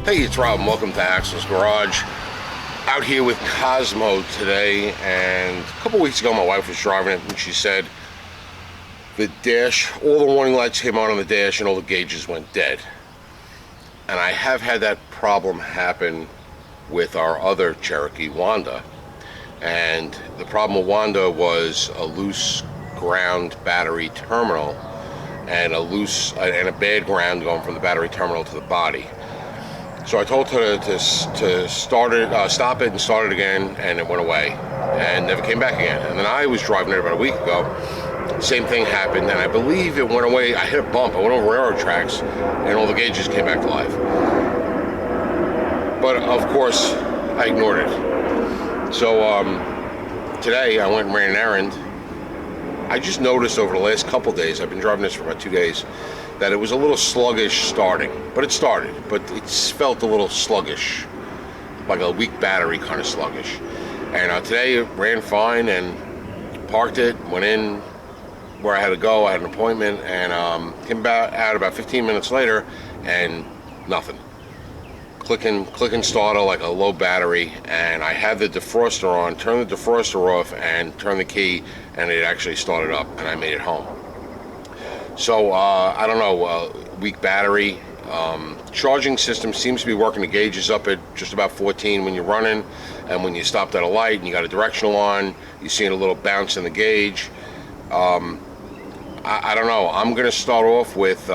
Hey, it's Rob and welcome to Axel's Garage. Out here with Cosmo today, and a couple weeks ago my wife was driving it and she said the dash, all the warning lights came on the dash and all the gauges went dead. And I have had that problem happen with our other Cherokee, Wanda. And the problem with Wanda was a loose ground battery terminal and a bad ground going from the battery terminal to the body. So I told her to stop it and start it again, and it went away and never came back again. And then I was driving it about a week ago. Same thing happened, and I believe it went away. I hit a bump. I went over railroad tracks, and all the gauges came back to life. But of course, I ignored it. So today I went and ran an errand. I just noticed over the last couple days, I've been driving this for about 2 days, that it was a little sluggish starting. But it started, but it felt a little sluggish, like a weak battery kind of sluggish. And today it ran fine, and parked it, went in where I had to go. I had an appointment, and came out about 15 minutes later, and nothing. Clicking starter like a low battery, and I had the defroster on, turned the defroster off, and turned the key, and it actually started up, and I made it home. So I don't know, weak battery. Charging system seems to be working the gauges up at just about 14 when you're running, and when you stopped at a light and you got a directional on, you're seeing a little bounce in the gauge. I don't know. I'm going to start off with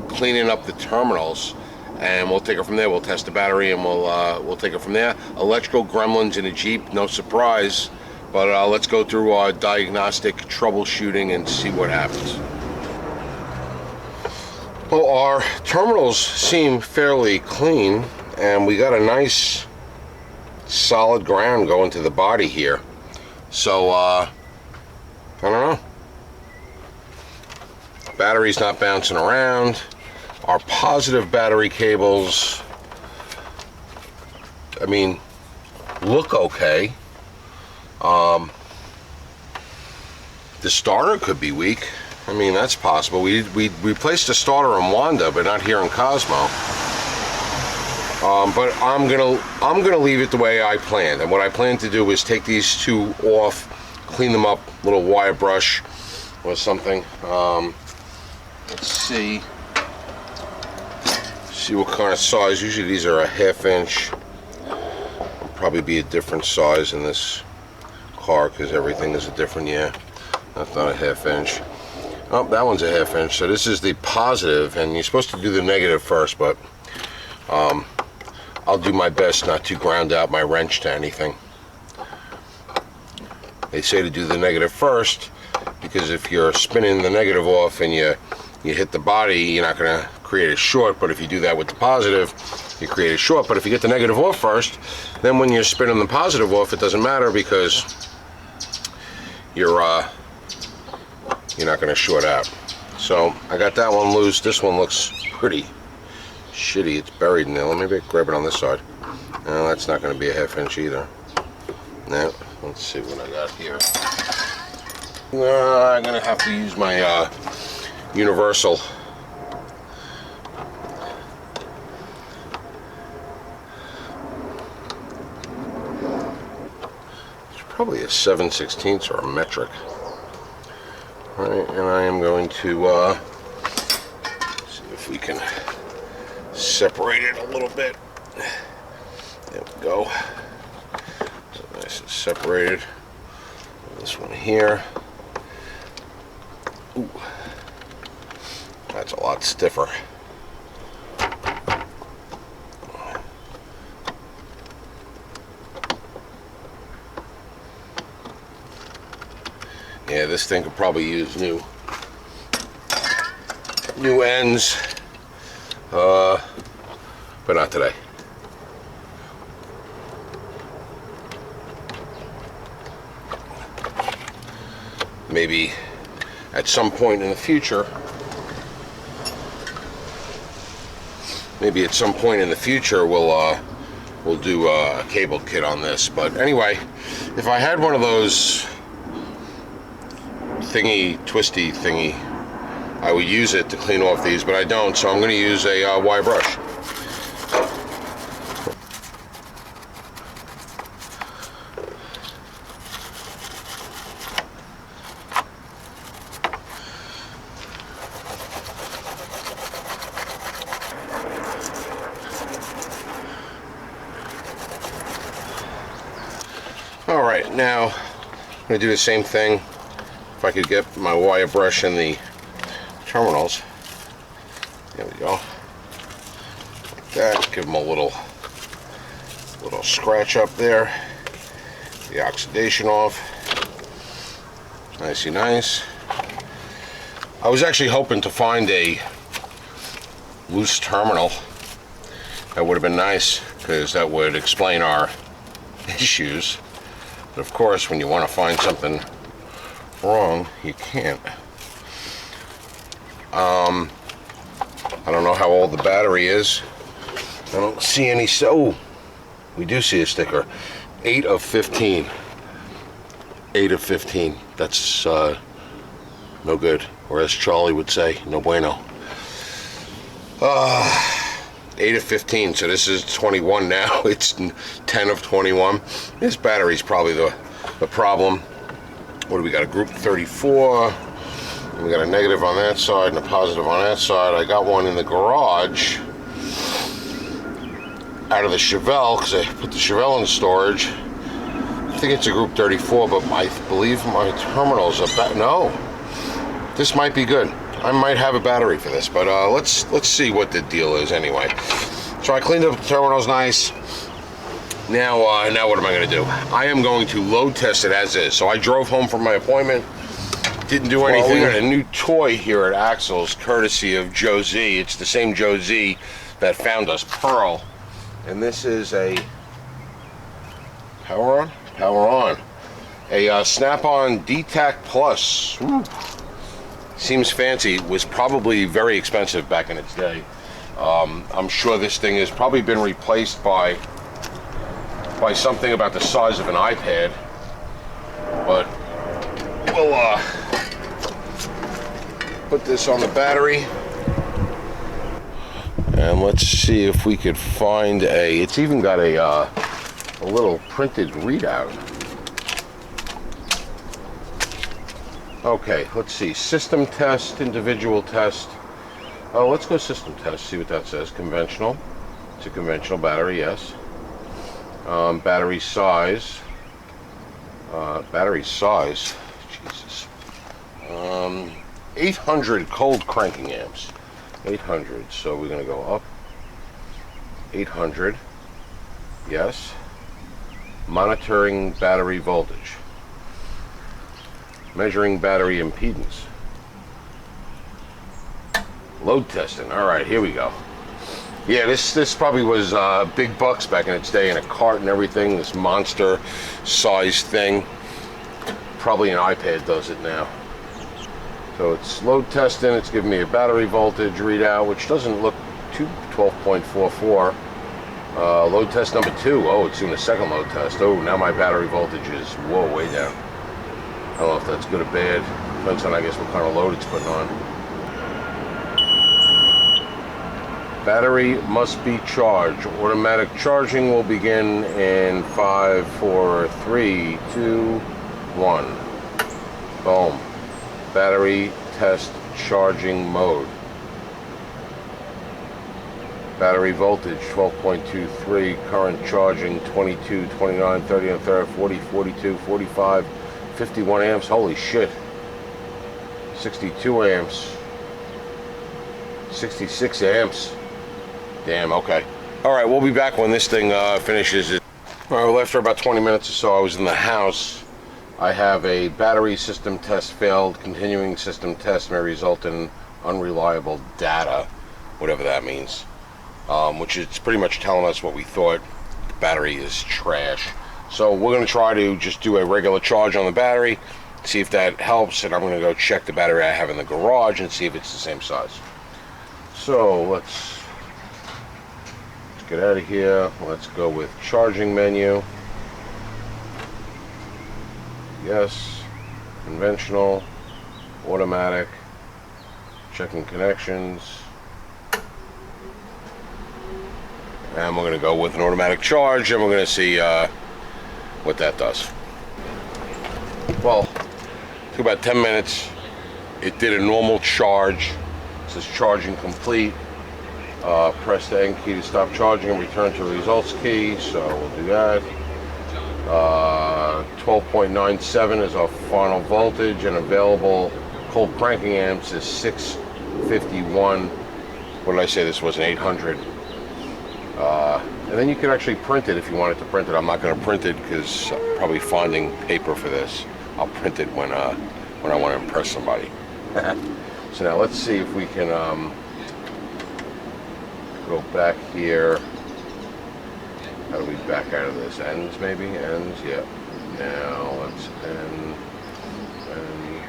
cleaning up the terminals, and we'll take it from there. We'll test the battery, and we'll take it from there. Electrical gremlins in a Jeep, no surprise. But let's go through our diagnostic troubleshooting and see what happens. Well, our terminals seem fairly clean, and we got a nice solid ground going to the body here. So, I don't know. Battery's not bouncing around. Our positive battery cables, I mean, look okay. The starter could be weak. I mean, that's possible. We replaced the starter in Wanda, but not here in Cosmo. But I'm gonna leave it the way I planned. And what I plan to do is take these two off, clean them up, little wire brush or something. Let's see what kind of size. Usually these are a 1/2 inch. It'll probably be a different size in this car because everything is a different, yeah. That's not a 1/2 inch. Oh, that one's a 1/2 inch. So this is the positive, and you're supposed to do the negative first, but I'll do my best not to ground out my wrench to anything. They say to do the negative first because if you're spinning the negative off and you hit the body, you're not going to create a short. But if you do that with the positive, you create a short. But if you get the negative off first, then when you're spinning the positive off, it doesn't matter because you're not going to short out. So I got that one loose. This one looks pretty shitty. It's buried in there. Let me grab it on this side. No, that's not going to be a 1/2 inch either. No. Let's see what I got here. I'm going to have to use my universal. It's probably a 7/16 or a metric. All right, and I am going to see if we can separate it a little bit. There we go. So nice and separated. This one here. Ooh, that's a lot stiffer. Yeah, this thing could probably use new ends, but not today. Maybe at some point in the future, we'll do a cable kit on this. But anyway, if I had one of those twisty thingy, I would use it to clean off these, but I don't, so I'm going to use a wire brush. All right, now I'm going to do the same thing. If I could get my wire brush in the terminals. There we go. Like that. Give them a little scratch up there. The oxidation off. Nicey nice. I was actually hoping to find a loose terminal. That would have been nice, because that would explain our issues. But of course, when you want to find something wrong, you can't. I don't know how old the battery is. I don't see any. Oh, we do see a sticker. 8 of 15. 8 of 15. That's no good. Or as Charlie would say, no bueno. 8 of 15, so this is 21 now. It's 10 of 21. This battery's probably the problem. What do we got? A group 34. We got a negative on that side and a positive on that side. I got one in the garage out of the Chevelle, because I put the Chevelle in storage. I think it's a group 34, but I believe my terminals are no. This might be good. I might have a battery for this, but let's see what the deal is anyway. So I cleaned up the terminals nice. Now what am I going to do? I am going to load test it as is. So I drove home from my appointment, didn't do anything. We got a new toy here at Axle's, courtesy of Joe Z. It's the same Joe Z that found us Pearl, and this is a power on. A snap-on D-Tac Plus. Ooh. Seems fancy. Was probably very expensive back in its day. I'm sure this thing has probably been replaced by something about the size of an iPad. But we'll put this on the battery, and let's see if we could find it's even got a little printed readout. Okay, let's see. System test, individual test. Oh, let's go system test, see what that says. Conventional. It's a conventional battery, yes. Battery size. Jesus. 800 cold cranking amps. 800. So we're going to go up. 800. Yes. Monitoring battery voltage. Measuring battery impedance. Load testing. All right, here we go. Yeah, this probably was big bucks back in its day, in a cart and everything. This monster size thing. Probably an iPad does it now. So it's load testing. It's giving me a battery voltage readout, which doesn't look too 12.44. Load test number 2. Oh, it's doing a second load test. Oh, now my battery voltage is way down. I don't know if that's good or bad. Depends on, I guess, what kind of load it's putting on. Battery must be charged. Automatic charging will begin in 5, 4, 3, 2, 1. Boom. Battery test charging mode. Battery voltage 12.23. Current charging 22, 29, 30, 40, 42, 45. 51 amps, holy shit. 62 amps. 66 amps. Damn, okay. Alright, we'll be back when this thing finishes. Alright, well, after about 20 minutes or so, I was in the house. I have a battery system test failed. Continuing system test may result in unreliable data, whatever that means. Which is pretty much telling us what we thought. The battery is trash. So we're going to try to just do a regular charge on the battery, see if that helps, and I'm going to go check the battery I have in the garage and see if it's the same size. So let's get out of here. Let's go with charging menu. Yes. Conventional. Automatic. Checking connections. And we're going to go with an automatic charge, and we're going to see what that does. Well, took about 10 minutes. It did a normal charge. It says charging complete. Press the N key to stop charging and return to the results key. So we'll do that. 12.97 is our final voltage, and available cold cranking amps is 651. What did I say? This was an 800. And then you can actually print it if you wanted to print it. I'm not going to print it because I'm probably finding paper for this. I'll print it when I want to impress somebody. So now let's see if we can go back here. How do we back out of this? Ends maybe? Ends? Yeah. Now let's end. And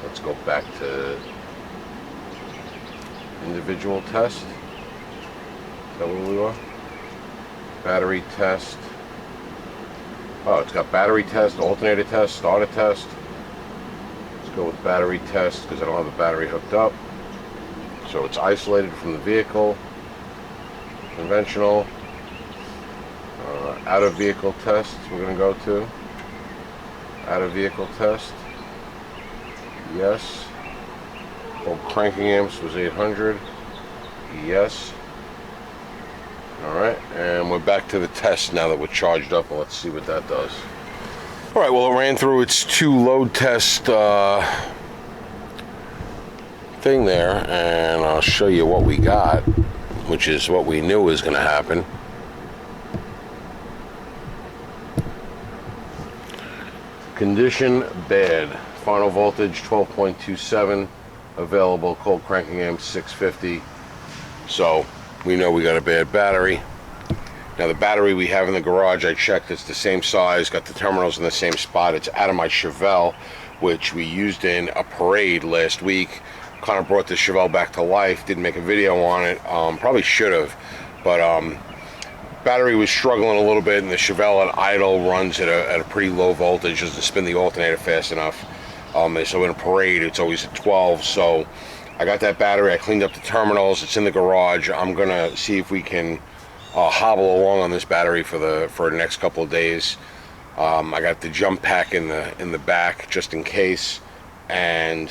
let's go back to individual test. Is that what we are? Battery test. Oh, it's got battery test, alternator test, starter test. Let's go with battery test because I don't have the battery hooked up. So it's isolated from the vehicle. Conventional. Out of vehicle test we're going to go to. Out of vehicle test. Yes. Old cranking amps was 800. Yes. Alright, and we're back to the test now that we're charged up, and let's see what that does. Alright, well, it ran through its 2 load test thing there, and I'll show you what we got, which is what we knew was going to happen. Condition bad. Final voltage 12.27. Available cold cranking amp 650. So we know we got a bad battery. Now the battery we have in the garage, I checked, it's the same size, got the terminals in the same spot. It's out of my Chevelle, which we used in a parade last week. Kind of brought the Chevelle back to life. Didn't make a video on it. Probably should have, but battery was struggling a little bit, and the Chevelle at idle runs at a pretty low voltage, doesn't spin the alternator fast enough. So in a parade, it's always at 12. So I got that battery, I cleaned up the terminals, it's in the garage. I'm gonna see if we can hobble along on this battery for the next couple of days. I got the jump pack in the back just in case, and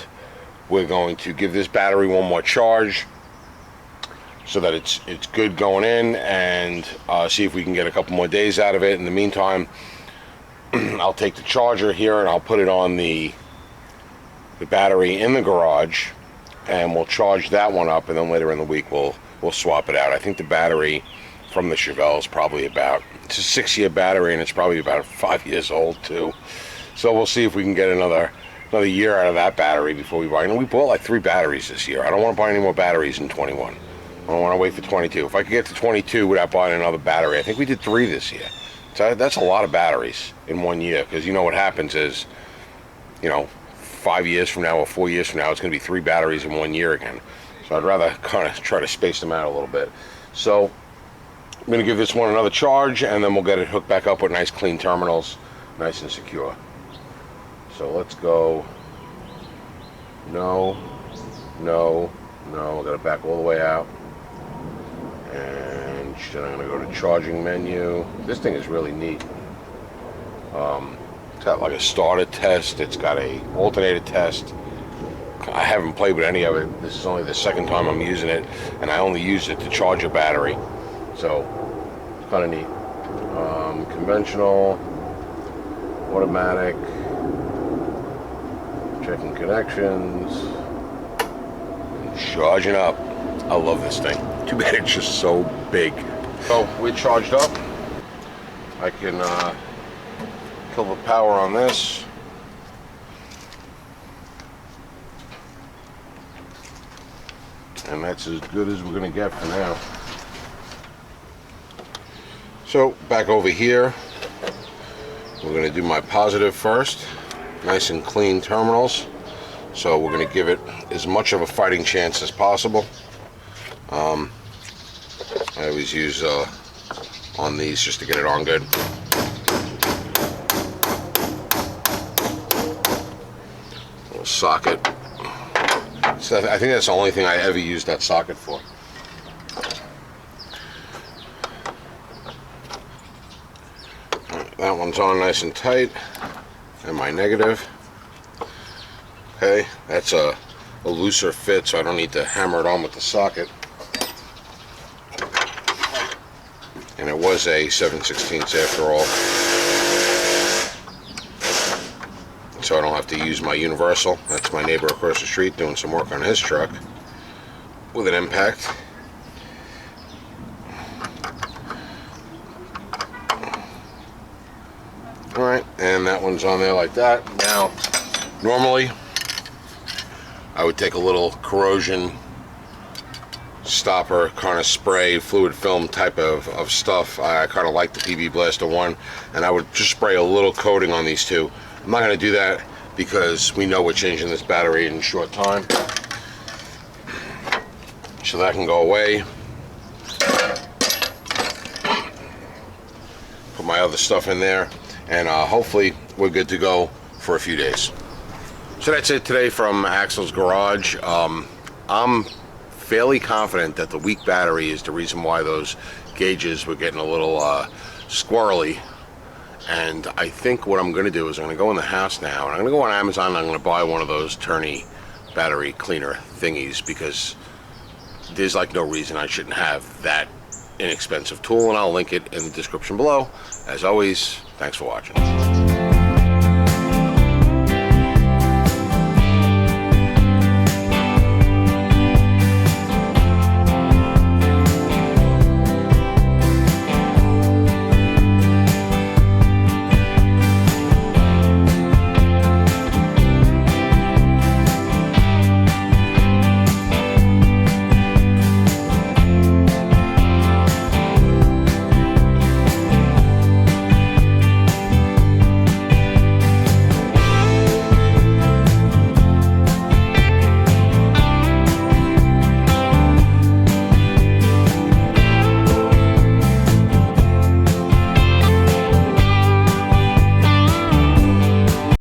we're going to give this battery one more charge so that it's good going in, and see if we can get a couple more days out of it. In the meantime, I'll take the charger here and I'll put it on the battery in the garage, and we'll charge that one up, and then later in the week we'll swap it out. I think the battery from the Chevelle is probably it's a 6-year battery, and it's probably about 5 years old too. So we'll see if we can get another year out of that battery before we buy. We bought like 3 batteries this year. I don't want to buy any more batteries in 21. I don't want to wait for 22. If I could get to 22 without buying another battery, I think we did 3 this year. So that's a lot of batteries in 1 year, because you know what happens is, 5 years from now or 4 years from now, it's going to be 3 batteries in 1 year again. So I'd rather kind of try to space them out a little bit. So I'm going to give this one another charge, and then we'll get it hooked back up with nice clean terminals, nice and secure. So let's go. No. I've got to back all the way out. And then I'm going to go to charging menu. This thing is really neat. It's got like a starter test. It's got a alternator test. I haven't played with any of it. This is only the second time I'm using it, and I only used it to charge a battery. So it's kind of neat. Conventional, automatic, checking connections, and charging up. I love this thing. Too bad it's just so big. So we're charged up. I can kill the power on this. And that's as good as we're going to get for now. So back over here, we're going to do my positive first. Nice and clean terminals. So we're going to give it as much of a fighting chance as possible. I always use on these just to get it on good. Little socket. So I think that's the only thing I ever used that socket for. That one's on nice and tight, and my negative. Okay, that's a looser fit, so I don't need to hammer it on with the socket. And it was a 7/16 after all. so I don't have to use my universal. That's my neighbor across the street doing some work on his truck with an impact. Alright, and that one's on there like that. Now, normally I would take a little corrosion stopper kind of spray, fluid film type of stuff. I kind of like the PB Blaster 1, and I would just spray a little coating on these two. I'm not going to do that because we know we're changing this battery in a short time, so that can go away. Put my other stuff in there, and hopefully we're good to go for a few days. So that's it today from Axel's Garage. I'm fairly confident that the weak battery is the reason why those gauges were getting a little squirrely. And I think what I'm going to do is I'm going to go in the house now, and I'm going to go on Amazon and I'm going to buy one of those turny battery cleaner thingies, because there's like no reason I shouldn't have that inexpensive tool, and I'll link it in the description below. As always, thanks for watching.